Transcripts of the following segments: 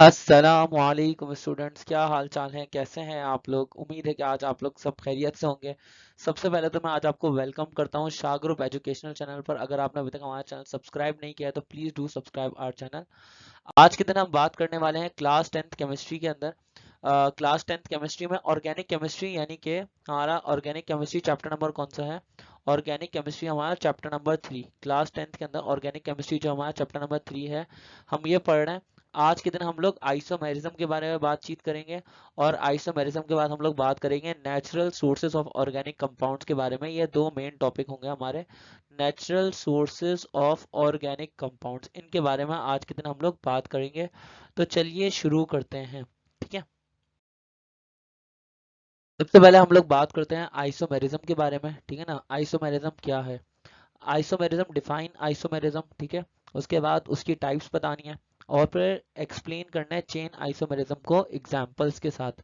अस्सलामुअलैकुम स्टूडेंट्स, क्या हाल चाल है? कैसे हैं आप लोग? उम्मीद है कि आज आप लोग सब खैरियत से होंगे। सबसे पहले तो मैं आज आपको वेलकम करता हूं शाह ग्रुप एजुकेशनल चैनल पर। अगर आपने अभी तक हमारा चैनल सब्सक्राइब नहीं किया है तो please do subscribe our channel. आज के दिन हम बात करने वाले हैं क्लास 10th केमिस्ट्री के अंदर। क्लास 10th केमिस्ट्री में ऑर्गेनिक केमिस्ट्री, यानी कि हमारा ऑर्गेनिक केमिस्ट्री चैप्टर नंबर कौन सा है? ऑर्गेनिक केमिस्ट्री हमारा चैप्टर नंबर 3। क्लास 10th के अंदर ऑर्गेनिक केमिस्ट्री जो हमारा चैप्टर नंबर 3 है, हम ये पढ़ रहे हैं। आज के दिन हम लोग आइसोमेरिज्म के बारे में बातचीत करेंगे, और आइसोमेरिज्म के बाद हम लोग बात करेंगे natural sources of organic compounds के बारे में। ये दो मेन टॉपिक होंगे हमारे, natural sources of organic compounds, इनके बारे में आज के दिन हम लोग बात करेंगे। तो चलिए शुरू करते हैं, ठीक है। सबसे पहले हम लोग बात करते हैं आइसोमेरिज्म के बारे में, ठीक है ना। आइसोमेरिज्म क्या है? आइसोमेरिज्म, डिफाइन आइसोमेरिज्म, ठीक है। उसके बाद उसकी टाइप्स बतानी है, और फिर एक्सप्लेन करना है चेन आइसोमेरिज्म को एग्जांपल्स के साथ।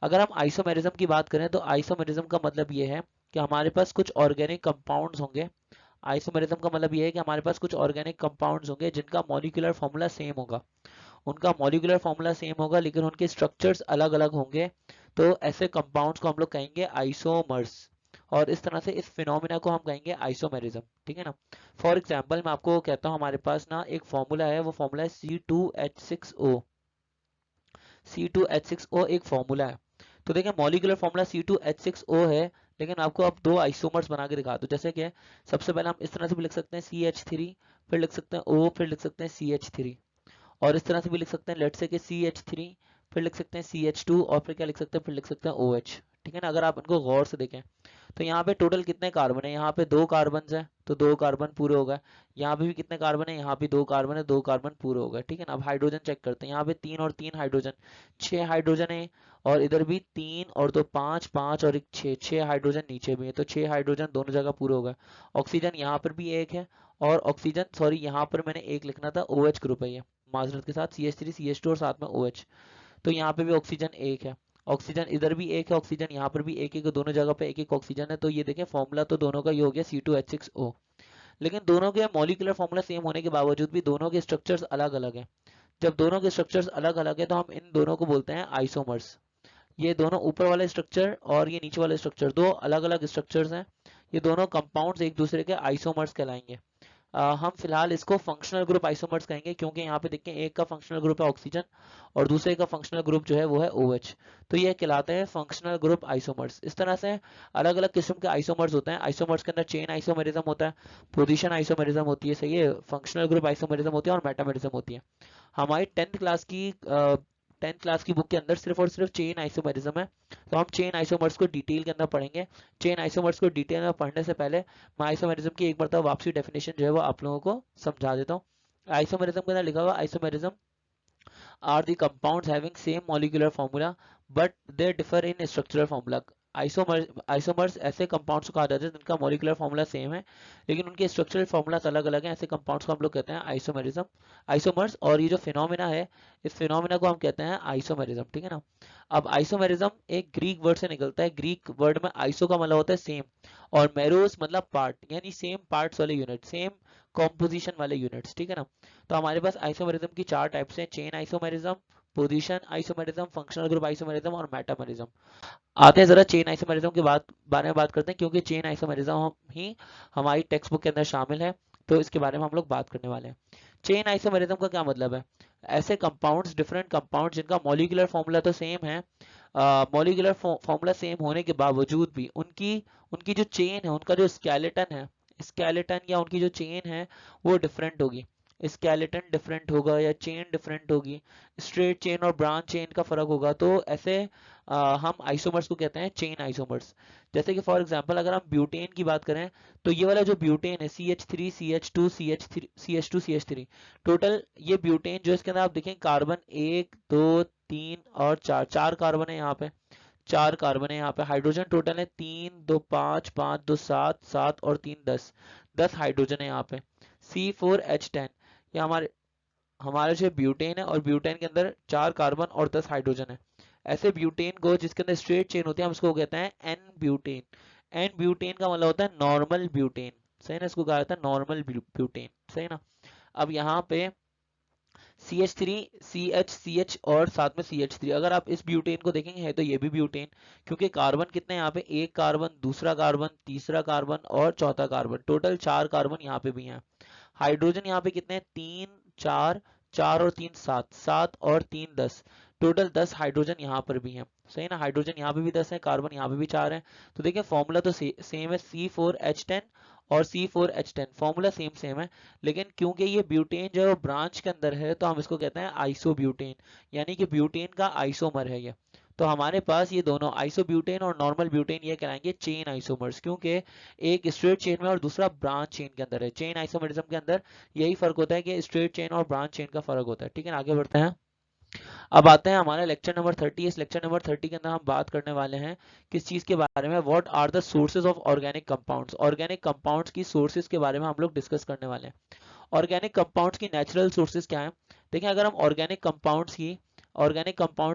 अगर हम आइसोमेरिज्म की बात करें तो आइसोमेरिज्म का मतलब ये है कि हमारे पास कुछ ऑर्गेनिक कंपाउंड्स होंगे। आइसोमेरिज्म का मतलब ये है कि हमारे पास कुछ ऑर्गेनिक कंपाउंड्स होंगे जिनका मॉलिक्यूलर फॉर्मूला सेम होगा। उनका मॉलिक्यूलर फॉर्मूला सेम होगा लेकिन उनके स्ट्रक्चर्स अलग अलग होंगे। तो ऐसे कंपाउंड्स को हम लोग कहेंगे आइसोमर्स, और इस तरह से इस फिनोमिना को हम कहेंगे आइसोमेरिज्म, ठीक है ना। फॉर एग्जांपल मैं आपको कहता हूँ, हमारे पास ना एक फॉर्मूला है, वो फॉर्मूला है C2H6O। C2H6O एक फॉर्मूला है। तो देखिए मॉलिक्यूलर फॉर्मूला C2H6O है, लेकिन आपको अब दो आइसोमर्स बना के दिखा दो। जैसे कि सबसे पहले हम इस तरह से भी लिख सकते हैं CH3, फिर लिख सकते हैं O, फिर लिख सकते हैं CH3। और इस तरह से भी लिख सकते हैं, लेट से कि CH3, फिर लिख सकते हैं CH2, और फिर क्या लिख सकते हैं, फिर लिख सकते हैं OH, ठीक है ना। अगर आप इनको गौर से देखें तो यहाँ पे टोटल कितने कार्बन है? यहाँ पे दो कार्बन है, तो दो कार्बन पूरे हो गए। यहाँ पे भी कितने कार्बन है? यहाँ भी दो कार्बन है, दो कार्बन पूरे हो गए, ठीक है ना। अब हाइड्रोजन चेक करते हैं। यहाँ पे तीन और तीन हाइड्रोजन, छह हाइड्रोजन है। और इधर भी तीन और दो पाँच, पाँच और एक छः, छः हाइड्रोजन नीचे भी है, तो छः हाइड्रोजन दोनों जगह पूरे हो गए। ऑक्सीजन यहाँ पर भी एक है, और ऑक्सीजन, सॉरी यहाँ पर मैंने एक लिखना था, OH ग्रुप है ये, माजरत के साथ CH3 CH2 और साथ में OH। तो यहाँ पे भी ऑक्सीजन एक है, ऑक्सीजन इधर भी एक है, ऑक्सीजन यहाँ पर भी एक एक, दोनों जगह पे एक एक ऑक्सीजन है। तो ये देखें फॉर्मूला तो दोनों का ये हो गया C2H6O। लेकिन दोनों के मॉलिक्यूलर फॉर्मूला सेम होने के बावजूद भी दोनों के स्ट्रक्चर्स अलग अलग हैं। जब दोनों के स्ट्रक्चर्स अलग अलग है तो हम इन दोनों को बोलते हैं आइसोमर्स। ये दोनों ऊपर वाले स्ट्रक्चर और ये नीचे वाले स्ट्रक्चर, दो अलग अलग स्ट्रक्चर्स हैं। ये दोनों कंपाउंड्स एक दूसरे के आइसोमर्स कहलाएंगे। हम फिलहाल इसको फंक्शनल ग्रुप आइसोमर्स कहेंगे, क्योंकि यहाँ पे देखिए एक का फंक्शनल ग्रुप है ऑक्सीजन, और दूसरे का फंक्शनल ग्रुप जो है वो है OH। तो ये कहलाते हैं फंक्शनल ग्रुप आइसोमर्स। इस तरह से अलग अलग किस्म के आइसोमर्स होते हैं। आइसोमर्स के अंदर चेन आइसोमेरिज्म होता है, पोजीशन आइसोमेरिज्म होती है, सही है, फंक्शनल ग्रुप आइसोमेरिज्म होती है, और मेटामेरिज्म होती है। हमारी 10th क्लास की बुक के अंदर सिर्फ और सिर्फ चेन आइसोमेरिज्म है। तो हम चेन आइसोमर्स को डिटेल के अंदर पढ़ेंगे। चेन आइसोमर्स को डिटेल में पढ़ने से पहले मैं आइसोमेरिज्म की एक बार वापसी डेफिनेशन जो है वो आप लोगों को समझा देता हूँ। आइसोमेरिज्म के अंदर लिखा हुआ, isomerism are the compounds having same molecular formula but they differ in structural formula। Isomers ऐसे कंपाउंड्स को कहा जाता है जिनका मॉलिक्यूलर फॉर्मूला सेम है लेकिन उनके स्ट्रक्चरल फॉर्मूलास अलग अलग हैं। ऐसे कंपाउंड्स को हम लोग कहते हैं आइसोमेरिज्म, आइसोमर्स। और ये जो फिनोमिना है, इस फिनोमिना को हम कहते हैं आइसोमेरिज्म, ठीक है ना। अब आइसोमेरिज्म एक ग्रीक वर्ड से निकलता है। ग्रीक वर्ड में आइसो का मतलब होता है सेम, और मेरोस मतलब पार्ट, यानी सेम पार्ट्स वाले यूनिट, सेम कॉम्पोजिशन वाले यूनिट्स, ठीक है ना। तो हमारे पास आइसोमेरिज्म की चार टाइप्स हैं, chain isomerism, position isomerism, functional group isomerism और मेटामेरिज्म। आते हैं जरा चेन आइसोमेरिज्म के बारे में बात करते हैं, क्योंकि चेन आइसोमेरिज्म ही हमारी टेक्स्ट बुक के अंदर शामिल है, तो इसके बारे में हम लोग बात करने वाले हैं। चेन आइसोमेरिज्म का क्या मतलब है? ऐसे कंपाउंड्स, डिफरेंट कंपाउंड्स जिनका मॉलिक्यूलर फॉर्मूला तो सेम है, मॉलिक्यूलर फॉर्मूला सेम होने के बावजूद भी उनकी उनकी जो चेन है, उनका जो स्केलेटन है, स्केलेटन या उनकी जो चेन है वो डिफरेंट होगी। स्केलेटन डिफरेंट होगा या चेन डिफरेंट होगी, स्ट्रेट चेन और ब्रांच चेन का फर्क होगा। तो ऐसे हम आइसोमर्स को कहते हैं चेन आइसोमर्स। जैसे कि फॉर एग्जांपल अगर हम ब्यूटेन की बात करें, तो ये वाला जो ब्यूटेन है CH3 CH2 CH3 CH2 CH3, total ये ब्यूटेन जो इसके अंदर आप देखें, कार्बन एक दो तीन और चार, चार कार्बन है यहाँ पे, चार कार्बन है यहाँ पे। हाइड्रोजन टोटल है तीन, दो पाँच, पाँच दो सात, सात और तीन 10, 10 हाइड्रोजन है यहाँ पे। C4H10, ये हमारे हमारे जो ब्यूटेन है, और ब्यूटेन के अंदर चार कार्बन और 10 हाइड्रोजन है। ऐसे ब्यूटेन को जिसके अंदर स्ट्रेट चेन होती है हम उसको कहते हैं एन ब्यूटेन। एन ब्यूटेन का मतलब होता है नॉर्मल ब्यूटेन, सही ना, इसको कहा जाता है नॉर्मल ब्यूटेन, सही ना। अब यहाँ पे CH3 CH और साथ में CH3। अगर आप इस ब्यूटेन को देखेंगे है तो ये भी ब्यूटेन, क्योंकि कार्बन कितने हैं यहाँ पे, एक कार्बन, दूसरा कार्बन, तीसरा कार्बन और चौथा कार्बन, टोटल 4 कार्बन यहाँ पे भी हैं। हाइड्रोजन यहाँ पे कितने हैं, 3 4, 4 और 3 7, 7 और 3 10, टोटल 10 हाइड्रोजन यहाँ पर भी हैं। सही ना, हाइड्रोजन यहाँ पे भी 10 है, कार्बन यहाँ पे भी 4 है। तो देखिए फॉर्मूला तो सेम है, C4H10 और C4H10, फॉर्मूला सेम सेम है। लेकिन क्योंकि ये ब्यूटेन जो है वो ब्रांच के अंदर है तो हम इसको कहते हैं आइसोब्यूटेन, यानी कि ब्यूटेन का आइसोमर है ये। तो हमारे पास ये दोनों आइसोब्यूटेन और नॉर्मल ब्यूटेन ये कहलाएंगे चेन आइसोमर्स, क्योंकि एक स्ट्रेट चेन में और दूसरा ब्रांच चेन के अंदर है। चेन आइसोमरिज्म के अंदर यही फर्क होता है कि स्ट्रेट चेन और ब्रांच चेन का फर्क होता है। ठीक है, आगे बढ़ते हैं। अब आते हैं हमारा लेक्चर नंबर 30। इस लेक्चर नंबर 30 के अंदर हम बात करने वाले हैं किस चीज़ के बारे में, what are the sources of organic compounds. Organic compounds की सोर्सेज के बारे में हम लोग डिस्कस करने वाले हैं। ऑर्गेनिक कंपाउंड्स की नेचुरल सोर्सेज क्या है। देखिए अगर हम ऑर्गेनिक कंपाउंड्स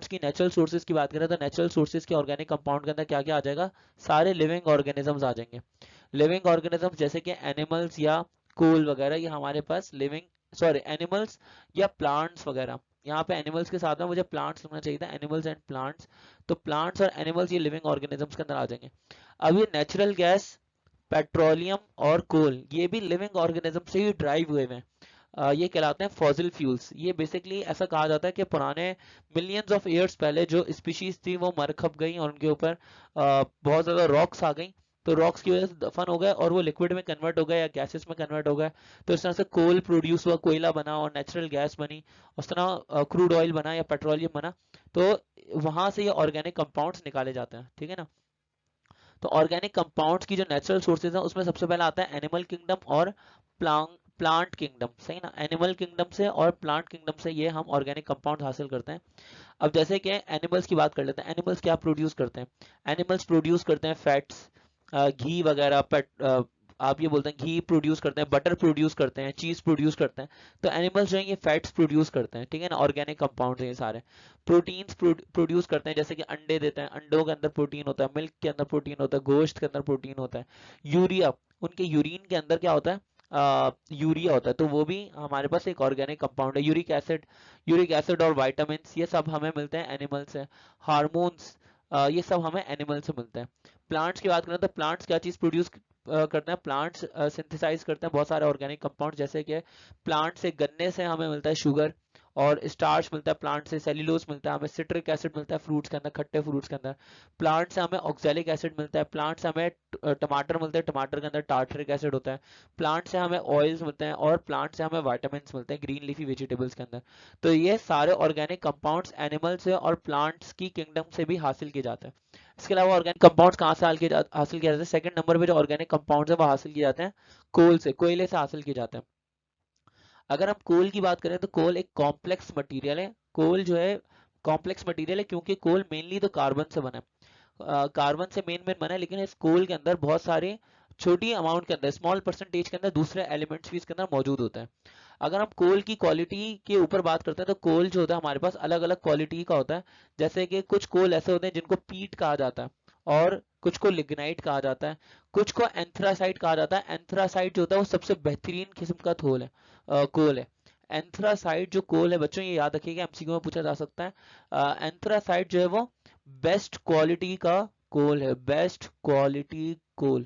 की नेचुरल सोर्सेज की बात करें तो नेचुरल सोर्सेज के ऑर्गेनिक कंपाउंड के अंदर क्या क्या आ जाएगा, सारे लिविंग ऑर्गेनिजम्स आ जाएंगे। लिविंग ऑर्गेनिजम्स जैसे कि एनिमल्स या कोल वगैरह, ये हमारे पास एनिमल्स या प्लांट्स वगैरह। यहाँ पे एनिमल्स के साथ में मुझे प्लांट्स लिखना चाहिए था, एनिमल्स एंड प्लांट्स। तो प्लांट्स और एनिमल्स ये लिविंग ऑर्गेनिजम्स के अंदर आ जाएंगे। अब ये नेचुरल गैस, पेट्रोलियम और कोल ये भी लिविंग ऑर्गेनिज्म से ही ड्राइव हुए हैं। ये कहलाते हैं फॉसिल फ्यूल्स। ये बेसिकली ऐसा कहा जाता है कि पुराने मिलियंस ऑफ ईयर्स पहले जो स्पीशीज थी वो मर खप गई और उनके ऊपर बहुत ज़्यादा रॉक्स आ गई। तो रॉक्स की वजह से दफन हो गए और वो लिक्विड में कन्वर्ट हो गए या गैसेस में कन्वर्ट हो गए। तो इस तरह से कोल प्रोड्यूस हुआ, कोयला बना और नेचुरल गैस बनी, उस तरह क्रूड ऑयल बना या पेट्रोलियम बना। तो वहां से ये ऑर्गेनिक कंपाउंड्स निकाले जाते हैं। ठीक है ना। तो ऑर्गेनिक कंपाउंड्स की जो नेचुरल सोर्सेज है उसमें सबसे पहला आता है एनिमल किंगडम और प्लांट किंगडम। सही ना, एनिमल किंगडम से और प्लांट किंगडम से ये हम ऑर्गेनिक कंपाउंड हासिल करते हैं। अब जैसे कि एनिमल्स की बात कर लेते हैं। एनिमल्स क्या प्रोड्यूस करते हैं, एनिमल्स प्रोड्यूस करते हैं फैट्स, घी वगैरह, आप ये बोलते हैं घी प्रोड्यूस करते हैं, बटर प्रोड्यूस करते हैं, चीज प्रोड्यूस करते हैं। तो एनिमल्स जो है ये फैट्स प्रोड्यूस करते हैं। ठीक है ना, ऑर्गेनिक कंपाउंड है ये सारे। प्रोटीन्स प्रोड्यूस करते हैं, जैसे कि अंडे देते हैं, अंडों के अंदर प्रोटीन होता है, मिल्क के अंदर प्रोटीन होता है, गोश्त के अंदर प्रोटीन होता है। यूरिया, उनके यूरिन के अंदर क्या होता है, यूरिया होता है। तो वो भी हमारे पास एक ऑर्गेनिक कंपाउंड है। यूरिक एसिड और वाइटामिन ये सब हमें मिलते हैं एनिमल से। हार्मोन्स ये सब हमें एनिमल से मिलते हैं। प्लांट्स की बात करें तो प्लांट्स क्या चीज़ प्रोड्यूस करते हैं, प्लांट्स सिंथेसाइज करते हैं बहुत सारे ऑर्गेनिक कंपाउंड। जैसे कि प्लांट से, गन्ने से हमें मिलता है शुगर और स्टार्च मिलता है, प्लांट से सेल्यूलोज मिलता है, हमें सिट्रिक एसिड मिलता है फ्रूट्स के अंदर, खट्टे फ्रूट्स के अंदर। प्लांट से हमें ऑक्सैलिक एसिड मिलता है, प्लांट से हमें टमाटर मिलते हैं, टमाटर के अंदर टार्टरिक एसिड होता है। प्लांट से हमें ऑयल्स मिलते हैं और प्लांट से हमें वाइटामिन मिलते हैं ग्रीन लीफी वेजिटेबल्स के अंदर। तो ये सारे ऑर्गेनिक कंपाउंड्स एनिमल से और प्लांट्स की किंगडम से भी हासिल किए जाते हैं। इसके अलावा ऑर्गेनिक कंपाउंड्स कहाँ से हासिल किए जाते हैं, सेकंड नंबर पे जो ऑर्गेनिक कंपाउंड्स है वो हासिल किए जाते हैं कोल से, कोयले से हासिल किए जाते हैं। अगर हम कोल की बात करें तो कोल एक कॉम्प्लेक्स मटेरियल है। कोल जो है कॉम्प्लेक्स मटेरियल है क्योंकि कोल मेनली तो कार्बन से बना है, कार्बन से मेन बना है, लेकिन इस कोल के अंदर बहुत सारे छोटी अमाउंट के अंदर, स्मॉल परसेंटेज के अंदर दूसरे एलिमेंट्स भी इसके अंदर मौजूद होते हैं। अगर हम कोल की क्वालिटी के ऊपर बात करते हैं तो कोल जो होता है हमारे पास अलग अलग क्वालिटी का होता है। जैसे कि कुछ कोल ऐसे होते हैं जिनको पीट कहा जाता है और कुछ को लिग्नाइट कहा जाता है, कुछ को एंथ्रासाइट कहा जाता है। एंथ्रासाइट जो होता है वो सबसे बेहतरीन किस्म का कोल है। एंथ्रासाइट जो कोल है बच्चों, ये याद रखिएगा, एमसीक्यू में पूछा जा सकता है। एंथ्रासाइट जो है वो बेस्ट क्वालिटी का कोल है, best quality coal.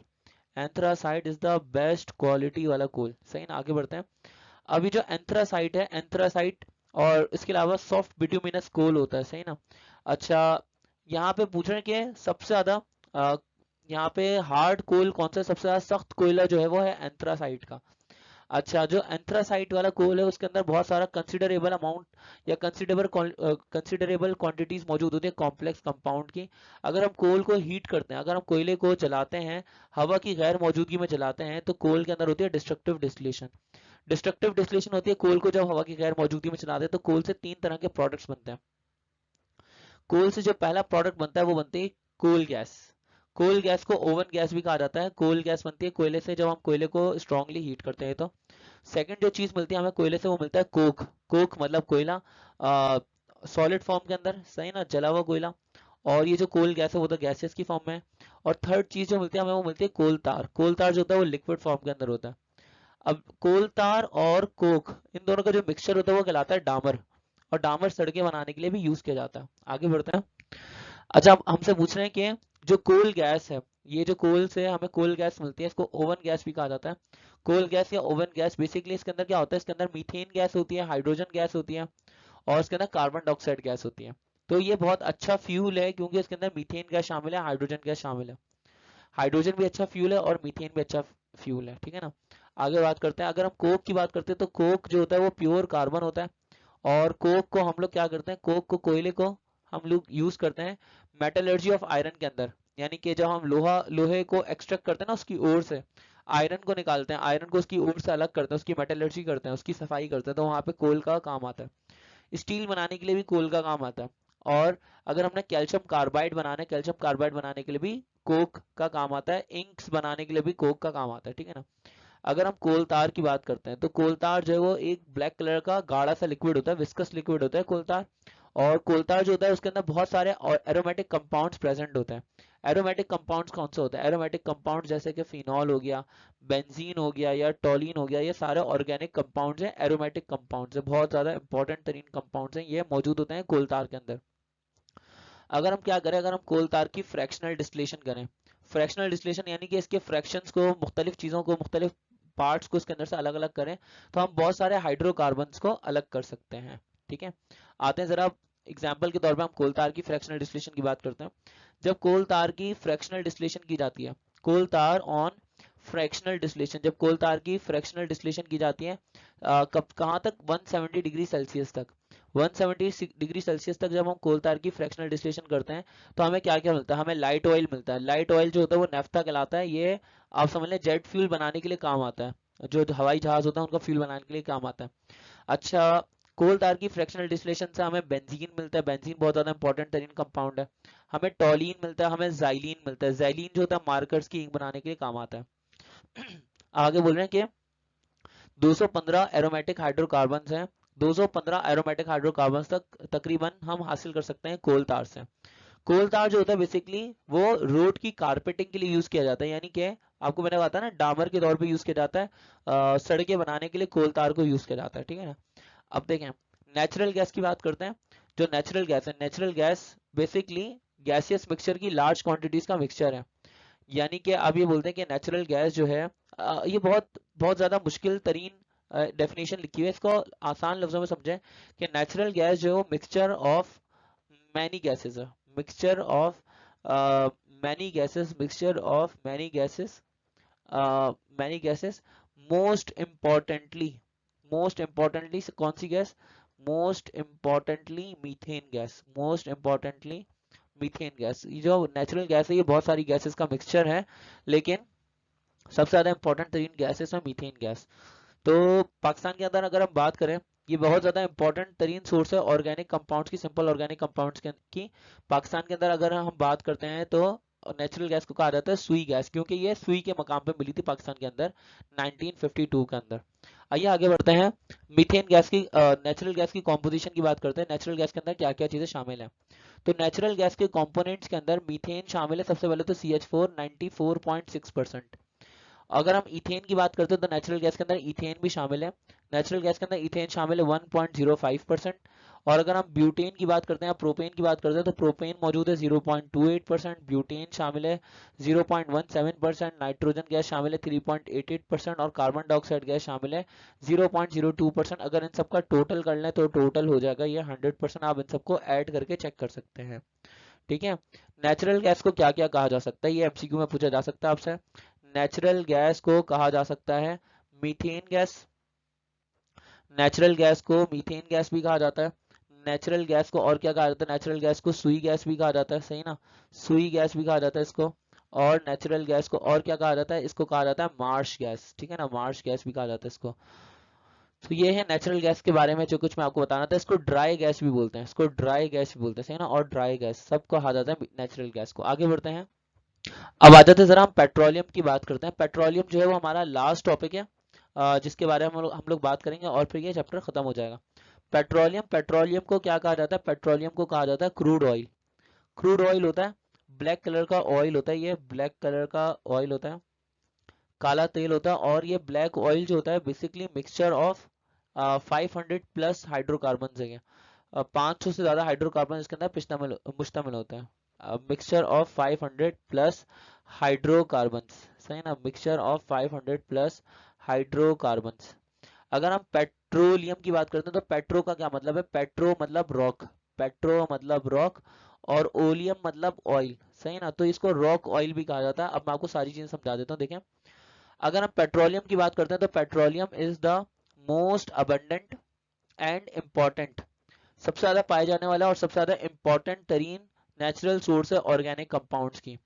Anthracite is the best quality वाला कोल। सही ना, आगे बढ़ते हैं। अभी जो एंथ्रासाइट है, एंथ्रासाइट और इसके अलावा सॉफ्ट बिट्यूमिनस कोल होता है। सही ना। अच्छा, यहाँ पे पूछ रहे हैं कि सबसे ज्यादा यहाँ पे हार्ड कोल कौन सा है? सबसे ज्यादा सख्त कोयला जो है वो है एंथ्रासाइट का। अच्छा, जो एंथ्रासाइट वाला कोल है उसके अंदर बहुत सारा कंसिडरेबल अमाउंट या कंसिडरेबल क्वांटिटीज मौजूद होती है कॉम्प्लेक्स कंपाउंड की। अगर हम कोल को हीट करते हैं, अगर हम कोयले को जलाते हैं, हवा की गैर मौजूदगी में जलाते हैं, तो कोल के अंदर होती है डिस्ट्रक्टिव डिस्टिलेशन। डिस्ट्रक्टिव डिस्टिलेशन होती है कोल को जब हवा की गैर मौजूदगी में चलाते हैं। तो कोल से 3 तरह के प्रोडक्ट्स बनते हैं। कोल से जो पहला प्रोडक्ट बनता है वो बनती है कोल गैस। कोल गैस को ओवन गैस भी कहा जाता है। कोल गैस बनती है कोयले से जब हम कोयले को स्ट्रांगली हीट करते हैं। तो सेकंड जो चीज मिलती है हमें कोयले से वो मिलता है कोक। कोक मतलब कोयला सॉलिड फॉर्म के अंदर। सही ना, जला हुआ कोयला। और ये जो कोल गैस है वो तो गैसेस की फॉर्म में है। और थर्ड चीज जो मिलती है हमें वो मिलती है कोल तार। कोल तार जो होता है वो लिक्विड फॉर्म के अंदर होता है। अब कोल तार और कोक, इन दोनों का जो मिक्सचर होता है वो कहलाता है डामर, और डामर सड़कें बनाने के लिए भी यूज किया जाता है। आगे बढ़ते हैं। अच्छा, अब हमसे पूछ रहे हैं कि जो कोल गैस है, ये जो कोल से हमें कोल गैस मिलती है, इसको ओवन गैस भी कहा जाता है। कोल गैस या ओवन गैस, बेसिकली इसके अंदर क्या होता है, इसके अंदर मीथेन गैस होती है, हाइड्रोजन गैस होती है, और इसके अंदर कार्बन डाइऑक्साइड गैस होती है। तो ये बहुत अच्छा फ्यूल है, क्योंकि इसके अंदर मीथेन गैस शामिल है, हाइड्रोजन गैस शामिल है। हाइड्रोजन भी अच्छा फ्यूल है और मीथेन भी अच्छा फ्यूल है, ठीक है ना। आगे बात करते हैं, अगर हम कोक की बात करते हैं तो कोक जो होता है वो प्योर कार्बन होता है। और कोक को हम लोग क्या करते हैं, कोक को, कोयले को हम लोग यूज करते हैं मेटलर्जी ऑफ आयरन के अंदर। यानी कि जब हम लोहे को एक्सट्रैक्ट करते हैं ना उसकी ओर से, आयरन को निकालते हैं, आयरन को उसकी ओर से अलग करते हैं, उसकी मेटलर्जी करते हैं, उसकी सफाई करते हैं, तो वहां पे कोल का काम आता है। स्टील बनाने के लिए भी कोल का काम आता है। और अगर हमने कैल्शियम कार्बाइड बनाना है, कैल्शियम कार्बाइड बनाने के लिए भी कोक का काम आता है। इंक्स बनाने के लिए भी कोक का काम आता है, ठीक है ना। अगर हम कोल तार की बात करते हैं तो कोल तार जो है वो एक ब्लैक कलर का गाढ़ा सा लिक्विड होता है, विस्कस लिक्विड होता है कोल तार। और कोल तार जो होता है उसके अंदर बहुत सारे एरोमेटिक कंपाउंड्स प्रेजेंट होते हैं। एरोमेटिक कंपाउंड्स कौन से होते हैं, एरोमेटिक कंपाउंड जैसे कि फिनॉल हो गया, बेंजीन हो गया, या टोलिन हो गया, ये सारे ऑर्गेनिक कंपाउंड्स हैं, एरोमेटिक कंपाउंड्स हैं, बहुत ज्यादा इंपॉर्टेंट तरीन कंपाउंड्स हैं, ये मौजूद होते हैं कोल तार के अंदर। अगर हम क्या करें, अगर हम कोल तार की फ्रैक्शनल डिस्टिलेशन करें, फ्रैक्शनल डिस्टिलेशन यानी कि इसके फ्रैक्शंस को, मुख्तलिफ चीज़ों को, मुख्तलिफ पार्ट्स को इसके अंदर से अलग अलग करें, तो हम बहुत सारे हाइड्रोकार्बन्स को अलग कर सकते हैं, ठीक है। आते हैं जरा एग्जाम्पल के तौर पे, हम कोल तार की फ्रैक्शनल डिस्टिलेशन की बात करते हैं। जब कोल तार की फ्रैक्शनल डिस्टिलेशन की जाती है, कोल तार ऑन फ्रैक्शनल डिस्टिलेशन, जब कोल तार की फ्रैक्शनल डिस्टिलेशन की जाती है, कब कहाँ तक, 170 डिग्री सेल्सियस तक, 170 डिग्री सेल्सियस तक जब हम कोल तार की फ्रैक्शनल डिस्टिलेशन करते हैं, तो हमें क्या क्या मिलता है, हमें लाइट ऑयल मिलता है। लाइट ऑयल जो होता है वो नेफ्था कहलाता है, ये आप समझ लें जेट फ्यूल बनाने के लिए काम आता है, जो हवाई जहाज होता है उनका फ्यूल बनाने के लिए काम आता है। अच्छा, कोल तार की फ्रैक्शनल डिस्टिलेशन से हमें बेंजीन मिलता है, बेंजीन बहुत ज्यादा इंपॉर्टेंट तरीन कंपाउंड है। हमें टॉलिन मिलता है, हमें जाइलिन मिलता है, जाइलिन जो होता है मार्कर्स की इंक बनाने के लिए काम आता है। आगे बोल रहे हैं कि 215 एरोमेटिक हाइड्रोकार्बन्स हैं, 215 एरोमेटिक हाइड्रोकार्बन्स तक तकरीबन हम हासिल कर सकते हैं कोल तार से। कोल तार जो होता है बेसिकली वो रोड की कारपेटिंग के लिए यूज किया जाता है, यानी कि आपको मैंने बताया ना डामर के तौर पे यूज किया जाता है, सड़कें बनाने के लिए कोल तार को यूज किया जाता है, ठीक है ना। अब देखें, नेचुरल गैस की बात करते हैं। जो नेचुरल गैस है, natural gas basically gaseous mixture की लार्ज क्वांटिटीज का मिक्सचर है। यानी कि आप ये बोलते हैं कि नेचुरल गैस जो है, ये बहुत बहुत ज़्यादा मुश्किल तरीन डेफिनेशन लिखी हुई है, इसको आसान लफ्जों में समझें कि नेचुरल गैस जो है वो मिक्सचर ऑफ मैनी गैसेस है, mixture of many gases, mixture of many gases, most importantly, most importantly कौन सी gas, most importantly methane gas, most importantly methane gas. ये जो नेचुरल गैस है ये बहुत सारी गैसेस का मिक्सचर है, लेकिन सबसे ज्यादा इंपॉर्टेंट तरीन गैसेस है मीथेन गैस। तो पाकिस्तान के अंदर अगर हम बात करें, ये बहुत ज्यादा इंपॉर्टेंट तरीन सोर्स है ऑर्गेनिक कंपाउंड्स की, सिंपल ऑर्गेनिक कंपाउंड्स की। पाकिस्तान के अंदर अगर हम बात करते हैं तो नेचुरल गैस को कहा जाता है सुई गैस, क्योंकि ये सुई के मकाम पे मिली थी पाकिस्तान के अंदर 1952 के अंदर। आइए आगे बढ़ते हैं, मीथेन गैस की, नेचुरल गैस की कॉम्पोजिशन की बात करते हैं, नेचुरल गैस के अंदर क्या क्या चीजें शामिल है। तो नेचुरल गैस के कंपोनेंट्स के अंदर मीथेन शामिल है, सबसे पहले तो CH4 94.6%। अगर हम इथेन की बात करते हैं तो नेचुरल गैस के अंदर इथेन भी शामिल है, नेचुरल गैस के अंदर इथेन शामिल है 1.05%। और अगर हम ब्यूटेन की बात करते हैं, प्रोपेन की बात करते हैं, तो प्रोपेन मौजूद है 0.28%, ब्यूटेन शामिल है 0.17%, नाइट्रोजन गैस शामिल है 3.88% और कार्बन डाइऑक्साइड गैस शामिल है 0.02%। अगर इन सबका टोटल कर लें तो टोटल हो जाएगा ये 100%, आप इन सबको ऐड करके चेक कर सकते हैं, ठीक है। नेचुरल गैस को क्या क्या कहा जा सकता है, ये MCQ में पूछा जा सकता है आपसे। नेचुरल गैस को कहा जा सकता है मीथेन गैस, नेचुरल गैस को मीथेन गैस भी कहा जाता है। नेचुरल गैस को और क्या कहा जाता है, नेचुरल गैस को सुई गैस भी कहा जाता है, सही ना, सुई गैस भी कहा जाता है इसको। और नेचुरल गैस को और क्या कहा जाता है, इसको कहा जाता है मार्श गैस, ठीक है ना, मार्श गैस भी कहा जाता है इसको। तो ये है नेचुरल गैस के बारे में जो कुछ मैं आपको बताना था। इसको ड्राई गैस भी बोलते हैं, इसको ड्राई गैस भी बोलते हैं, सही ना, और ड्राई गैस सबको कहा जाता है नेचुरल गैस को। आगे बढ़ते हैं, अब आ जाते हैं जरा हम पेट्रोलियम की बात करते हैं। पेट्रोलियम जो है वो हमारा लास्ट टॉपिक है, जिसके बारे में हम लोग बात करेंगे और फिर ये चैप्टर खत्म हो जाएगा। पेट्रोलियम, पेट्रोलियम को क्या कहा जाता है, पेट्रोलियम को कहा जाता है क्रूड ऑयल। क्रूड ऑयल होता है ब्लैक कलर का ऑयल होता है, ये ब्लैक कलर का ऑयल होता है, काला तेल होता है। और ये ब्लैक ऑयल जो होता है basically mixture of 500 plus hydrocarbon है। 500 से ज़्यादा हाइड्रोकार्बन इसके अंदर मुश्तमिल होता है। मिक्सचर ऑफ 500 प्लस हाइड्रोकार्बन्स, सही ना, मिक्सचर ऑफ 500 प्लस हाइड्रोकार्बन्स। अगर हम पेट्रोलियम की बात करते हैं तो पेट्रो का क्या मतलब है? पेट्रो मतलब रॉक, पेट्रो मतलब रॉक, और ओलियम मतलब ऑयल, सही ना, तो इसको रॉक ऑयल भी कहा जाता है। अब मैं आपको सारी चीजें समझा देता हूँ। देखें, अगर हम पेट्रोलियम की बात करते हैं तो petroleum is the most abundant and important, सबसे ज्यादा पाए जाने वाला और सबसे ज्यादा इंपॉर्टेंट तरीन नेचुरल सोर्स है ऑर्गेनिक कंपाउंड्स की,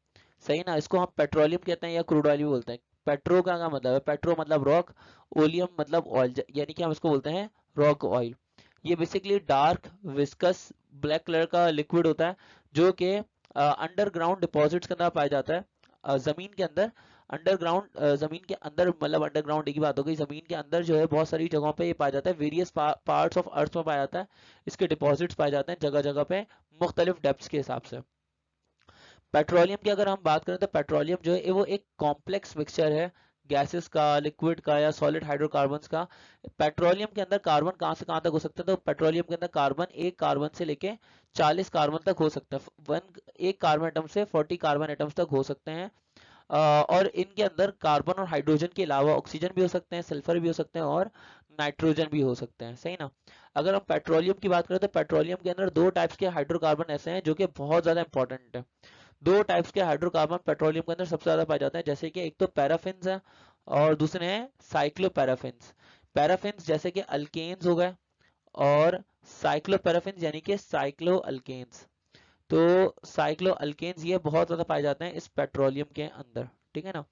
सही ना। इसको हम पेट्रोलियम कहते हैं या क्रूड ऑयल भी बोलते हैं। पेट्रो का क्या मतलब है? पेट्रो मतलब रॉक, ओलियम मतलब ऑयल, यानी कि हम इसको बोलते हैं रॉक ऑयल। ये basically dark viscous black colour का लिक्विड होता है जो कि अंडरग्राउंड डिपॉजिट्स के अंदर पाया जाता है, जमीन के अंदर। अंडरग्राउंड जमीन के अंदर मतलब अंडरग्राउंड एक ही बात हो गई, जमीन के अंदर जो है बहुत सारी जगहों पे ये पाया जाता है, वेरियस पार्ट्स ऑफ अर्थ में पाया जाता है। इसके डिपॉजिट्स पाए जाते हैं जगह जगह पे मुख्तलिफ डेप्थ्स के हिसाब से। पेट्रोलियम की अगर हम बात करें तो पेट्रोलियम जो है वो एक कॉम्प्लेक्स मिक्सचर है गैसेस का, लिक्विड का या सॉलिड हाइड्रोकार्बन्स का। पेट्रोलियम के अंदर कार्बन कहाँ से कहाँ तक हो सकता है? तो पेट्रोलियम के अंदर कार्बन एक कार्बन से लेके 40 कार्बन तक हो सकता है। एक कार्बन एटम से 40 कार्बन एटम्स तक हो सकते हैं। और इनके अंदर कार्बन और हाइड्रोजन के अलावा ऑक्सीजन भी हो सकते हैं, सल्फर भी हो सकते हैं और नाइट्रोजन भी हो सकते हैं, सही ना। अगर हम पेट्रोलियम की बात करें तो पेट्रोलियम के अंदर दो टाइप्स के हाइड्रोकार्बन ऐसे हैं जो कि बहुत ज्यादा इंपॉर्टेंट है। दो टाइप्स के हाइड्रोकार्बन पेट्रोलियम के अंदर सबसे ज्यादा पाए जाते हैं, जैसे कि एक तो पैराफिन्स है और दूसरे हैं साइक्लोपैराफिन्स। पैराफिन्स जैसे कि अल्केन्स हो गए, और साइक्लोपैराफिन्स यानी कि साइक्लो अल्केन्स। तो साइक्लो अल्केन्स ये बहुत ज्यादा पाए जाते हैं इस पेट्रोलियम के अंदर, ठीक है ना।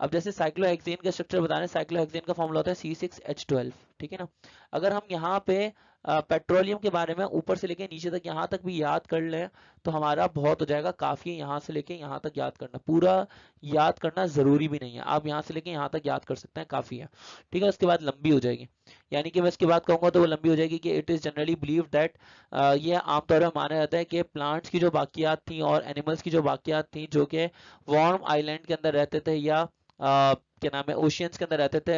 अब जैसे साइक्लोहेक्सेन का स्ट्रक्चर बता रहे हैं, साइक्लोहेक्सेन का फॉर्मूला होता है C6H12, ठीक है ना। अगर हम यहाँ पे पेट्रोलियम के बारे में ऊपर से लेके नीचे तक यहाँ तक भी याद कर लें तो हमारा बहुत हो जाएगा, काफी है यहाँ से लेके यहाँ तक याद करना। पूरा याद करना जरूरी भी नहीं है, आप यहाँ से लेके यहाँ तक याद कर सकते हैं, काफी है, ठीक है। उसके बाद लंबी हो जाएगी, यानी कि मैं इसके बाद कहूंगा तो वो लंबी हो जाएगी कि it is generally believe that, ये आमतौर पर माना जाता है कि प्लांट्स की जो बाकियात थी और एनिमल्स की जो बाकियात थी जो कि वार्म आइलैंड के अंदर रहते थे या क्या नाम है ओशियंस के अंदर रहते थे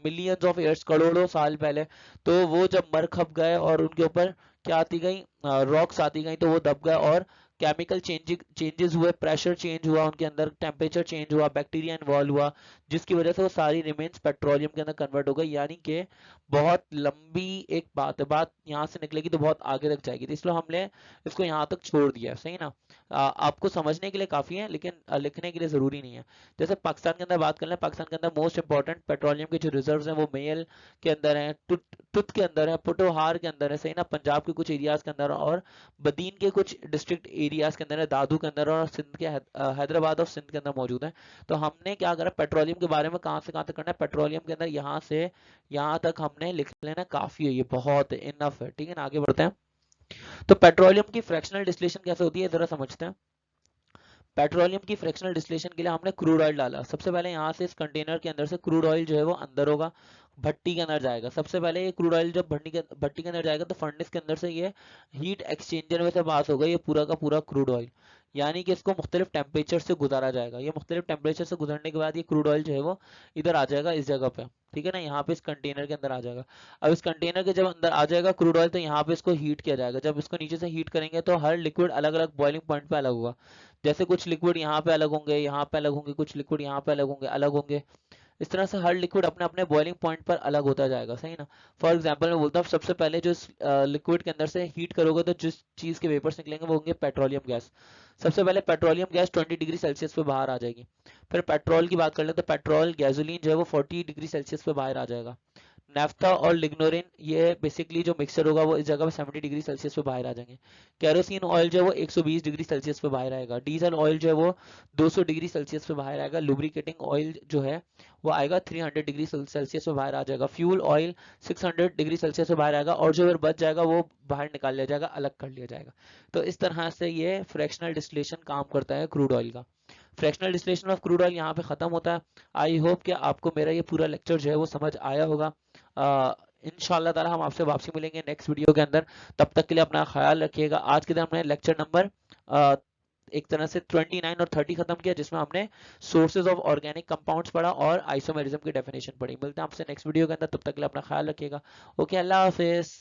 मिलियंस ऑफ ईयर्स, करोड़ों साल पहले, तो वो जब मर खप गए और उनके ऊपर क्या आती गई, रॉक्स आती गई, तो वो दब गए और केमिकल चेंजेस हुए, प्रेशर चेंज हुआ उनके अंदर, टेम्परेचर चेंज हुआ, बैक्टीरिया इन्वॉल्व हुआ, जिसकी वजह से वो सारी रिमेन्स पेट्रोलियम के अंदर कन्वर्ट हो गई। यानी कि बहुत लंबी एक बात है, बात यहाँ से निकलेगी तो बहुत आगे तक जाएगी, तो इसलिए हमने इसको यहाँ तक छोड़ दिया, सही ना। आपको समझने के लिए काफी है लेकिन लिखने के लिए जरूरी नहीं है। जैसे पाकिस्तान के अंदर बात कर लें, पाकिस्तान के अंदर मोस्ट इंपॉर्टेंट पेट्रोलियम के जो रिजर्व्स हैं वो मेल के अंदर है, तुत के अंदर है, पुटोहार के अंदर है, सही ना, पंजाब के कुछ एरियाज के अंदर और बदीन के कुछ डिस्ट्रिक्ट एरियाज के अंदर है, दादू के अंदर और सिंध के हैदराबाद और सिंध के अंदर मौजूद है। तो हमने क्या करा, पेट्रोलियम के बारे में कहाँ से कहाँ तक करना है, पेट्रोलियम के अंदर यहाँ से यहाँ तक हमने लिख लेना, काफी है, ये बहुत इनफ है, ठीक है ना। आगे बढ़ते हैं। तो पेट्रोलियम की फ्रैक्शनल डिस्टिलेशन कैसे होती है जरा समझते हैं। पेट्रोलियम की फ्रैक्शनल डिस्टिलेशन के लिए हमने क्रूड ऑयल डाला। सबसे पहले यहाँ से इस कंटेनर के अंदर से क्रूड ऑयल जो है वो अंदर होगा, भट्टी के अंदर जाएगा। सबसे पहले ये क्रूड ऑयल जब भट्टी के अंदर जाएगा तो फर्नेस के अंदर से ये हीट एक्सचेंजर में से पास होगा ये पूरा का पूरा क्रूड ऑयल, यानी कि इसको मुख्तलिफ टेम्परेचर से गुजारा जाएगा। ये मुख्तलिफ टेम्परेचर से गुजरने के बाद ये क्रूड ऑयल जो है वो इधर आ जाएगा इस जगह पे, ठीक है ना, यहाँ पे इस कंटेनर के अंदर आ जाएगा। अब इस कंटेनर के जब अंदर आ जाएगा क्रूड ऑयल तो यहाँ पे इसको हीट किया जाएगा। जब इसको नीचे से हीट करेंगे तो हर लिक्विड अलग अलग बॉइलिंग पॉइंट पे अलग होगा। जैसे कुछ लिक्विड यहाँ पे अलग होंगे, यहाँ पे अलग होंगे, कुछ लिक्विड यहाँ पे अलग होंगे, अलग होंगे। इस तरह से हर लिक्विड अपने अपने बॉइलिंग पॉइंट पर अलग होता जाएगा, सही ना। फॉर एग्जांपल मैं बोलता हूँ, सबसे पहले जो लिक्विड के अंदर से हीट करोगे तो जिस चीज के वेपर्स निकलेंगे वो होंगे पेट्रोलियम गैस। सबसे पहले पेट्रोलियम गैस 20 डिग्री सेल्सियस पे बाहर आ जाएगी। फिर पेट्रोल की बात कर ले तो पेट्रोल गैसोलीन जो है वो 40 डिग्री सेल्सियस पे बाहर आ जाएगा। नाफ्था और लिग्नोरिन ये बेसिकली जो मिक्सचर होगा वो इस जगह पे 70 डिग्री सेल्सियस पे बाहर आ जाएंगे। केरोसिन ऑयल जो है वो 120 डिग्री सेल्सियस पे बाहर आएगा। डीजल ऑयल जो है वो 200 डिग्री सेल्सियस पे बाहर आएगा। लुब्रिकेटिंग ऑयल जो है वो आएगा 300 डिग्री सेल्सियस पे बाहर आ जाएगा। फ्यूल ऑयल 600 डिग्री सेल्सियस पे बाहर आएगा और जो अगर बच जाएगा वो बाहर निकाल लिया जाएगा, अलग कर लिया जाएगा। तो इस तरह से ये फ्रैक्शनल डिस्टिलेशन काम करता है क्रूड ऑयल का। Fractional distillation of crude oil यहाँ पे खत्म होता है। आई होप कि आपको मेरा ये पूरा लेक्चर जो है वो समझ आया होगा। इंशाल्लाह ताला हम आपसे वापसी मिलेंगे नेक्स्ट वीडियो के अंदर। तब तक के लिए अपना ख्याल रखिएगा। आज के दिन हमने लेक्चर नंबर एक तरह से 29 और 30 खत्म किया, जिसमें हमने सोर्सेज ऑफ ऑर्गेनिक कंपाउंड्स पढ़ा और आइसोमेरिज्म की डेफिनेशन पढ़ी। मिलते हैं आपसे नेक्स्ट वीडियो के अंदर, तब तक के लिए अपना ख्याल रखिएगा। ओके, अल्लाह हाफिज।